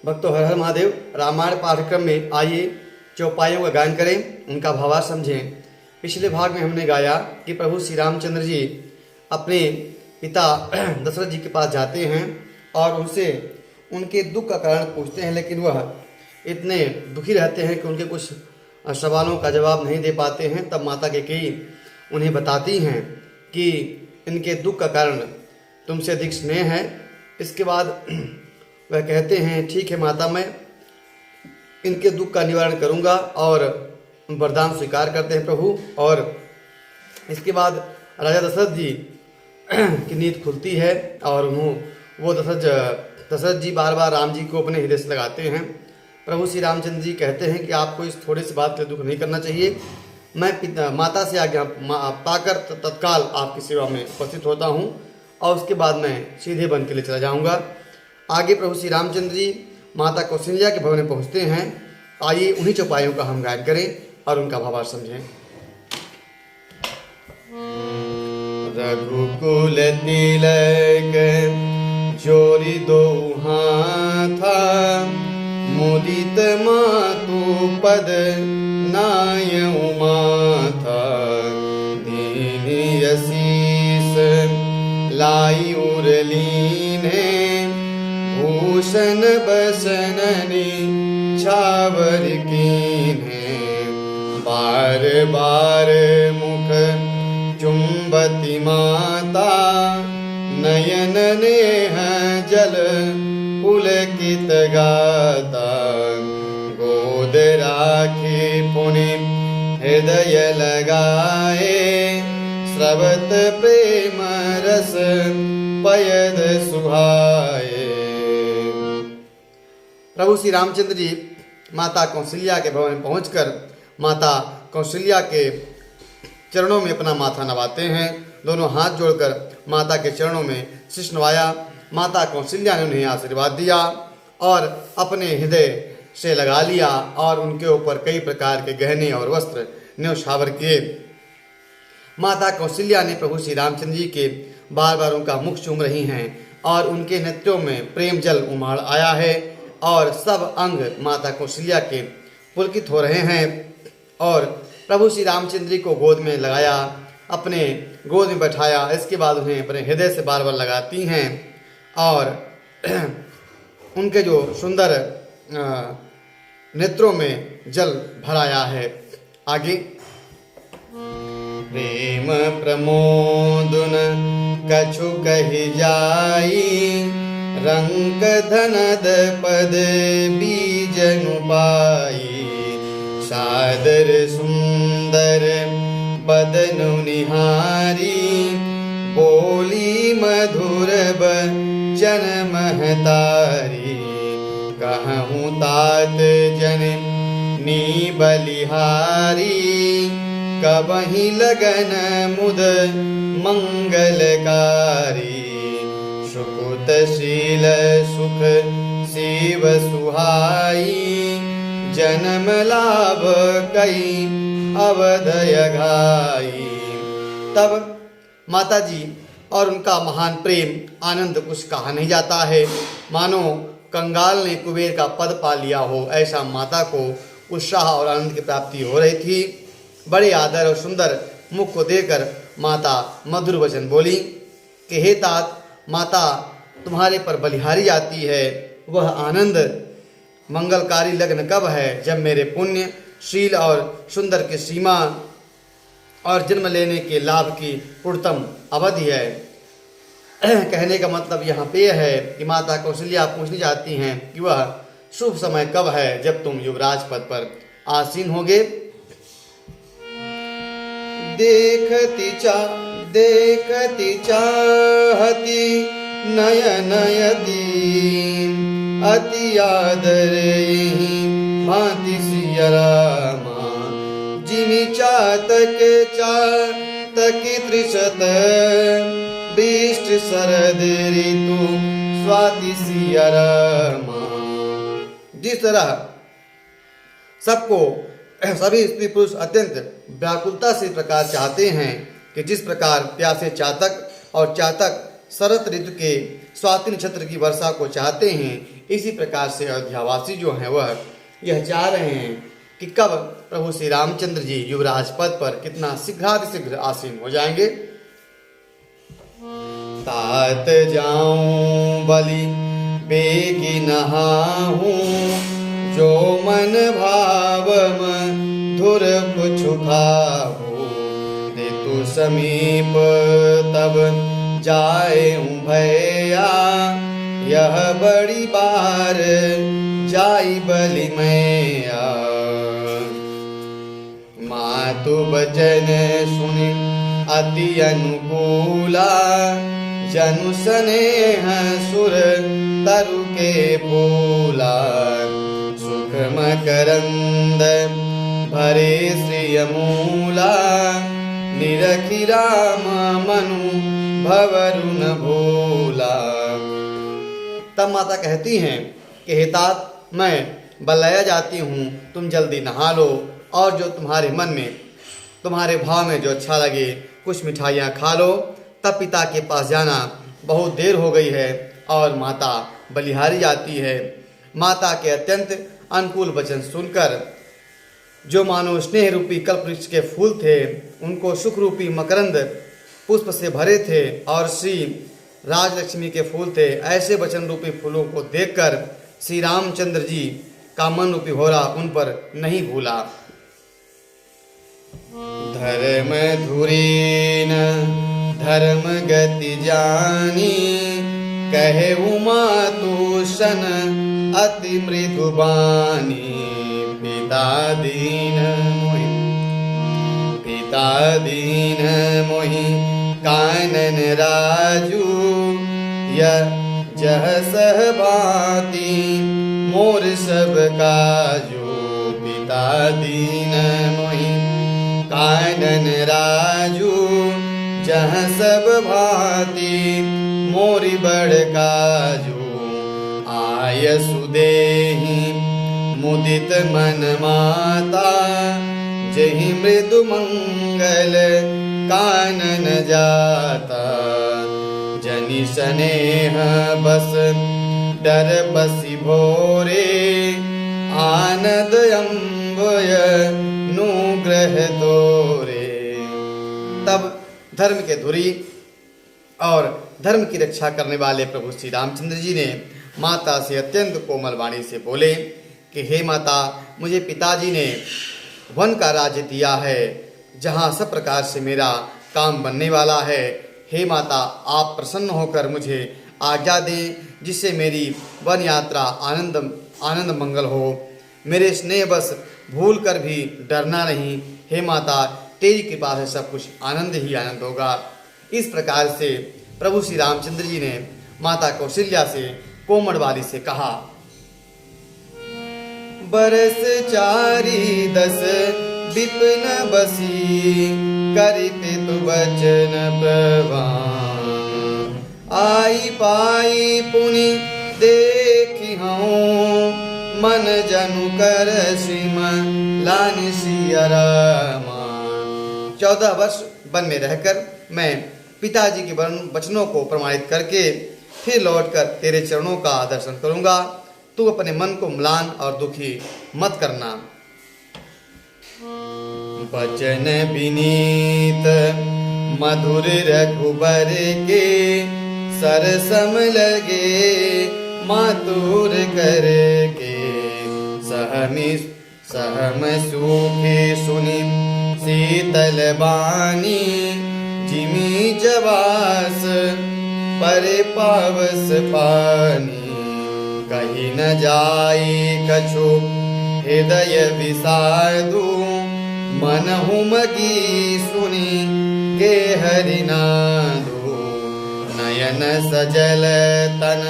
भक्तों, हर हर महादेव। रामायण पाठ्यक्रम में आइए चौपाइयों का गायन करें, उनका भावार्थ समझें। पिछले भाग में हमने गाया कि प्रभु श्री रामचंद्र जी अपने पिता दशरथ जी के पास जाते हैं और उनसे उनके दुख का कारण पूछते हैं, लेकिन वह इतने दुखी रहते हैं कि उनके कुछ सवालों का जवाब नहीं दे पाते हैं। तब माता कैकेयी उन्हें बताती हैं कि इनके दुख का कारण तुमसे अधिक स्नेह है। इसके बाद वह कहते हैं, ठीक है माता, मैं इनके दुख का निवारण करूंगा, और वरदान स्वीकार करते हैं प्रभु। और इसके बाद राजा दशरथ जी की नींद खुलती है और वो दशरथ जी बार बार राम जी को अपने हृदय से लगाते हैं। प्रभु श्री रामचंद्र जी कहते हैं कि आपको इस थोड़ी सी बात के लिए दुख नहीं करना चाहिए। मैं माता से आज्ञा पाकर तत्काल आपकी सेवा में उपस्थित होता हूँ, और उसके बाद मैं सीधे वन के लिए चला जाऊँगा। आगे प्रभु श्री रामचंद्र जी माता कौशल्या के भवन में पहुँचते हैं। आइए उन्हीं चौपाइयों का हम गायन करें और उनका भावार्थ समझें। रघुकुल तिलक जोरी दो हाथा, मुदित मातु पद नाय उमाथा। दीन यशीस लाई उरलीने, भूषण बसननि छावर कीन्हे। बार बार मुख चुंबती माता, नयन नेह जल पुलकित गाता। गोद राखी पुनि हृदय लगाए, स्रवत प्रेम रस पयद सुहाए। प्रभु श्री रामचंद्र जी माता कौशल्या के भवन में पहुंचकर माता कौशल्या के चरणों में अपना माथा नवाते हैं। दोनों हाथ जोड़कर माता के चरणों में शीश नवाया। माता कौशल्या ने उन्हें आशीर्वाद दिया और अपने हृदय से लगा लिया, और उनके ऊपर कई प्रकार के गहने और वस्त्र न्यौछावर किए। माता कौशल्या ने प्रभु श्री रामचंद्र जी के बार बार उनका मुख चूम रही हैं, और उनके नेत्रों में प्रेम जल उमड़ आया है, और सब अंग माता कौशल्या के पुलकित हो रहे हैं। और प्रभु श्री रामचंद्र जी को गोद में लगाया, अपने गोद में बैठाया। इसके बाद उन्हें अपने हृदय से बार बार लगाती हैं, और उनके जो सुंदर नेत्रों में जल भराया है। आगे प्रेम प्रमोदुन कछु कहि जाई, रंक धनद पद बीजनु पाई। सादर सुंदर बदनु निहारी, बोली मधुर बचन महतारी। कहूँ तात जननी बलिहारी, कबहि लगन मुद मंगलकारी। सुकुत शील सुख शिव सुहाई, जन्म लाभ कई अवधय घाई। तब माता जी और उनका महान प्रेम आनंद कुछ कहा नहीं जाता है। मानो कंगाल ने कुबेर का पद पा लिया हो, ऐसा माता को उत्साह और आनंद की प्राप्ति हो रही थी। बड़े आदर और सुंदर मुख को देकर माता मधुर वचन बोली कि हे तात, माता तुम्हारे पर बलिहारी जाती है। वह आनंद मंगलकारी लग्न कब है, जब मेरे पुण्य शील और सुंदर की सीमा और जन्म लेने के लाभ की पूर्णतम अवधि है। कहने का मतलब यहाँ पे है कि माता कौशल्या पूछनी चाहती हैं कि वह शुभ समय कब है जब तुम युवराज पद पर आसीन होगे। देखती चाहती नयन यदि, अति आदर यही भांति सिया रामा। जिमि चातक त्रिशत, वृष्ट शरद ऋतु स्वाति सिया रामा। जिस तरह सबको सभी स्त्री पुरुष अत्यंत व्याकुलता से प्रकार चाहते हैं कि जिस प्रकार प्यासे चातक और चातक शरत ऋतु के स्वाति नक्षत्र की वर्षा को चाहते हैं, इसी प्रकार से अयोध्यावासी जो हैं वह यह चाह रहे हैं कि कब प्रभु श्री रामचंद्र जी युवराज पद पर कितना शीघ्र आसीन हो जाएंगे। तात जाऊं बलि बेगी नहाहूं, जो मन भाव धुर कुछ खाहूं। ऋतु समीप तब जाए भैया, यह बड़ी बार जाई बलि मैया। मातु बचन सुनि अति अनुकूला, जनु स्नेह सुर तरु के फूला। सुख मकरंद भरे श्रिय मूला, निरखि राम मनु भवरु न भूला। तब माता कहती हैं कि हे तात, मैं बलया जाती हूँ, तुम जल्दी नहा लो और जो तुम्हारे मन में तुम्हारे भाव में जो अच्छा लगे कुछ मिठाइयाँ खा लो। तब पिता के पास जाना बहुत देर हो गई है और माता बलिहारी जाती है। माता के अत्यंत अनुकूल वचन सुनकर जो मानो स्नेह रूपी कल्पवृक्ष के फूल थे, उनको सुख रूपी मकरंद पुष्प से भरे थे और श्री राजलक्ष्मी के फूल थे, ऐसे वचन रूपी फूलों को देखकर श्री रामचंद्र जी का मन रूपी होरा उन पर नहीं भूला। धर्म धुरीन धर्म गति जानी, कहे मातुसन अति मृदु बानी। पिता दीन मोहि कानन राजू, जह सह भांति मोर सब काजू। पिता दीन मोहि कानन राजू, जह सब भांति मोरि बड़ काजू। आय सुदेहि मुदित मन माता, जहि मृदु मंगल कानन जाता। जनि स्नेह बस डर बसी भोरे, आनंद अम्बय नुग्रह तोरे। तब धर्म के धुरी और धर्म की रक्षा करने वाले प्रभु श्री रामचंद्र जी ने माता से अत्यंत कोमल वाणी से बोले कि हे माता, मुझे पिताजी ने वन का राज्य दिया है जहाँ सब प्रकार से मेरा काम बनने वाला है। हे माता, आप प्रसन्न होकर मुझे आज्ञा दें जिससे मेरी वन यात्रा आनंद मंगल हो। मेरे स्नेह बस भूल कर भी डरना नहीं। हे माता, तेरी कृपा से सब कुछ आनंद ही आनंद होगा। इस प्रकार से प्रभु श्री रामचंद्र जी ने माता कौशल्या से कोमल वाणी से कहा। बरस 4-10 विपिन बसी, करि पितु वचन प्रवान। आई पाई पुनि देखी हूँ, मन जनु कर श्रीम लानि सिया रामा। 14 वर्ष वन में रहकर मैं पिताजी के वचनों को प्रमाणित करके फिर लौटकर तेरे चरणों का दर्शन करूंगा। तू अपने मन को म्लान और दुखी मत करना। वचन विनीत मधुर रघुबर के, सरसम लगे मातुर करके। सहम सूखे सुनि शीतल बानी, जिमी जवास परे पावस पानी। कहीं न जाई कछु हृदय विषादु, मन हुमगी सुनी के हरिनादु। नयन सजल तन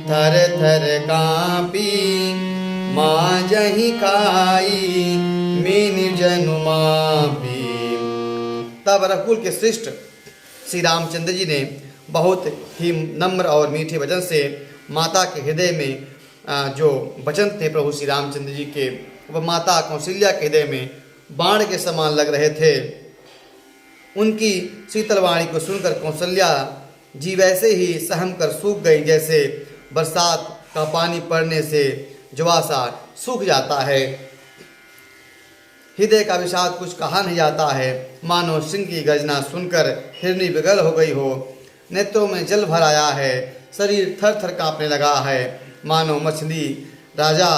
थर थर कापी, माँ जही खाई मीन जनु मापी। तब रघुकुल के श्रेष्ठ श्री रामचंद्र जी ने बहुत ही नम्र और मीठे वचन से माता के हृदय में जो वचन थे प्रभु श्री रामचंद्र जी के, वह माता कौशल्या के हृदय में बाण के समान लग रहे थे। उनकी शीतल वाणी को सुनकर कौशल्या जी वैसे ही सहम कर सूख गई जैसे बरसात का पानी पड़ने से ज्वासा सूख जाता है। हृदय का विषाद कुछ कहा नहीं जाता है। मानो सिंह की गर्जना सुनकर हिरनी विगल हो गई हो। नेत्रों में जल भर आया है, शरीर थर थर कांपने लगा है। मानो मछली राजा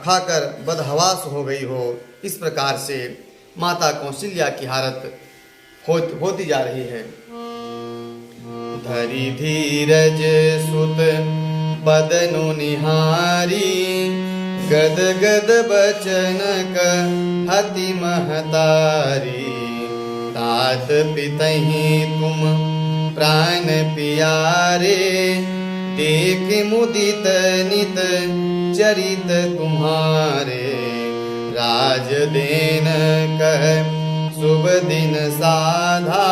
खाकर बदहवास हो गई हो। इस प्रकार से माता कौशल्या की हालत होती जा रही है। धरि धीरज सुत बदनु निहारी, गद गद बचन कहति महतारी। तात पितहि तुम प्राण प्यारे, देख मुदित नित चरित तुम्हारे। राज देन कह शुभ दिन साधा,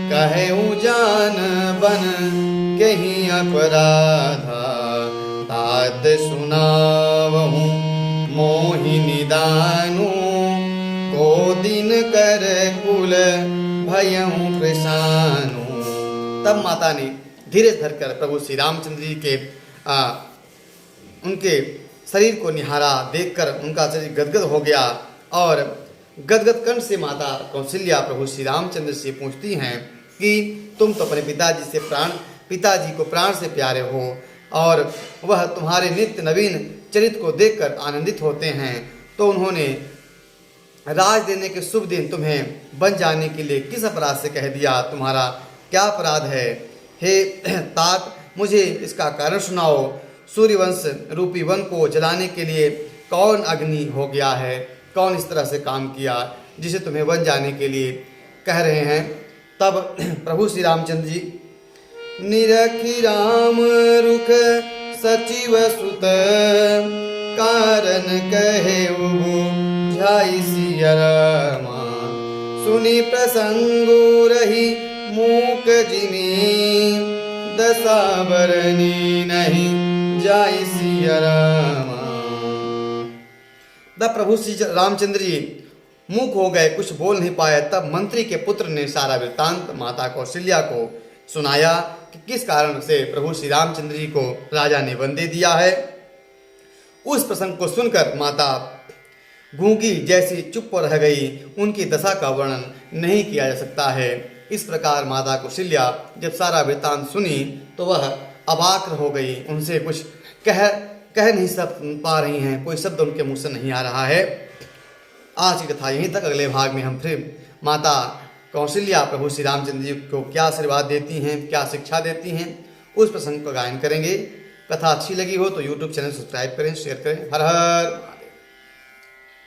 कहूँ जान बन कहीं अपराधा। तात सुनावहूँ मोहिनी दानु, को दिन कर कुल भयहूँ कृशानु। तब माता ने धीरज धरकर प्रभु श्री रामचंद्र जी के उनके शरीर को निहारा। देखकर उनका शरीर गदगद हो गया और गदगद कंठ से माता कौशल्या प्रभु श्री रामचंद्र से पूछती हैं कि तुम तो अपने पिताजी को प्राण से प्यारे हो और वह तुम्हारे नित्य नवीन चरित्र को देखकर आनंदित होते हैं, तो उन्होंने राज देने के शुभ दिन तुम्हें बन जाने के लिए किस अपराध से कह दिया? तुम्हारा क्या अपराध है? हे तात, मुझे इसका कारण सुनाओ। सूर्यवंश रूपी वन को जलाने के लिए कौन अग्नि हो गया है? कौन इस तरह से काम किया जिसे तुम्हें बन जाने के लिए कह रहे हैं? तब प्रभु श्री रामचंद्र जी निरखी राम रुख सचिव सुत, कारण कहे बुझाई सिया रामा। सुनी प्रसंगु रही मूक जिमी, दशा बरनी नहीं जाई सिया रामा। तब प्रभु श्री रामचंद्र जी मूक हो गए, कुछ बोल नहीं पाए। तब मंत्री के पुत्र ने सारा वृत्तांत माता कौशल्या को सुनाया कि किस कारण से प्रभु श्री रामचंद्र जी को राजा ने वन दे दिया है। उस प्रसंग को सुनकर माता गूंगी जैसी चुप रह गई। उनकी दशा का वर्णन नहीं किया जा सकता है। इस प्रकार माता कौशल्या जब सारा वृत्तांत सुनी तो वह अबाक हो गई। उनसे कुछ कह नहीं पा रही हैं, कोई शब्द उनके मुंह से नहीं आ रहा है। आज की कथा यहीं तक। अगले भाग में हम फिर माता कौशल्या प्रभु श्री रामचंद्र जी को क्या आशीर्वाद देती हैं, क्या शिक्षा देती हैं, उस प्रसंग को गायन करेंगे। कथा अच्छी लगी हो तो YouTube चैनल सब्सक्राइब करें, शेयर करें। हर हर